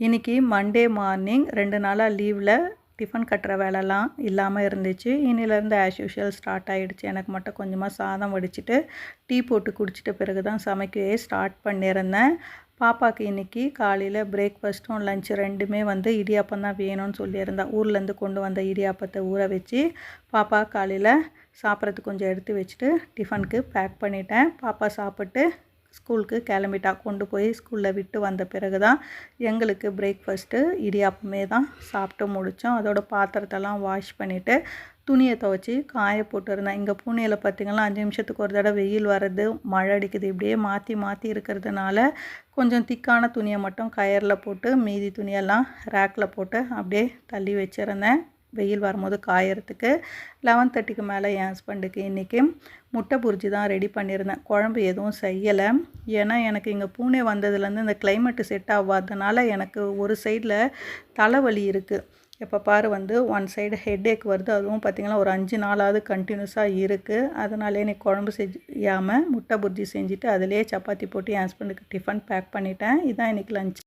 இன்றைக்கி Monday morning 2 நாளாக லீவில் டிஃபன் கட்டுற வேலைலாம் இல்லாமல் இருந்துச்சு. இன்னிலேருந்து ஆஸ் யூஷுவல் ஸ்டார்ட் ஆகிடுச்சு. எனக்கு மட்டும் கொஞ்சமாக சாதம் வடிச்சிட்டு டீ போட்டு குடிச்சிட்ட பிறகு தான் சமைக்கவே ஸ்டார்ட் பண்ணியிருந்தேன். பாப்பாவுக்கு இன்றைக்கி காலையில் பிரேக்ஃபாஸ்ட்டும் லஞ்ச் ரெண்டுமே இடியாப்பம் தான் வேணும்னு சொல்லியிருந்தா. ஊர்லேருந்து கொண்டு வந்த இடியாப்பத்தை ஊற வச்சு பாப்பா காலையில் சாப்பிட்றதுக்கு கொஞ்சம் எடுத்து வச்சுட்டு டிஃபனுக்கு பேக் பண்ணிட்டேன். பாப்பா சாப்பிட்டு ஸ்கூலுக்கு கிளம்பிட்டா. கொண்டு போய் ஸ்கூலில் விட்டு வந்த பிறகு தான் எங்களுக்கு பிரேக்ஃபாஸ்ட்டு இடியாப்பமே தான் சாப்பிட்டு முடித்தோம். அதோட பாத்திரத்தெல்லாம் வாஷ் பண்ணிவிட்டு துணியை துவைச்சி காய போட்டுருந்தேன். இங்கே பூனேயில் பார்த்திங்கன்னா 5 நிமிஷத்துக்கு ஒரு தடவை வெயில் வர்றது, மழை அடிக்குது. இப்படியே மாற்றி மாற்றி இருக்கிறதுனால கொஞ்சம் திக்கான துணியை மட்டும் கயரில் போட்டு மீதி துணியெல்லாம் ரேக்கில் போட்டு அப்படியே தள்ளி வச்சுருந்தேன் வெயில் வரும்போது காயறதுக்கு. 11:30க்கு மேலே என் ஹஸ்பண்டுக்கு இன்றைக்கி முட்டை புரிஜி தான் ரெடி பண்ணியிருந்தேன். குழம்பு எதுவும் செய்யலை. ஏன்னா எனக்கு இங்கே பூனே வந்ததுலேருந்து இந்த கிளைமேட்டு செட் ஆகாதனால எனக்கு ஒரு சைடில் தலைவலி இருக்குது. எப்போ பாரு ஒன் சைடு ஹெட்டேக் வருது. அதுவும் பார்த்திங்கன்னா ஒரு 5 நாளாவது கண்டினியூஸாக இருக்குது. அதனாலே எனக்கு குழம்பு செய்யாமல் முட்டை புரிஜி செஞ்சுட்டு அதிலே சப்பாத்தி போட்டு என் ஹஸ்பண்டுக்கு டிஃபன் பேக் பண்ணிட்டேன். இதான் இன்றைக்கி லஞ்ச்.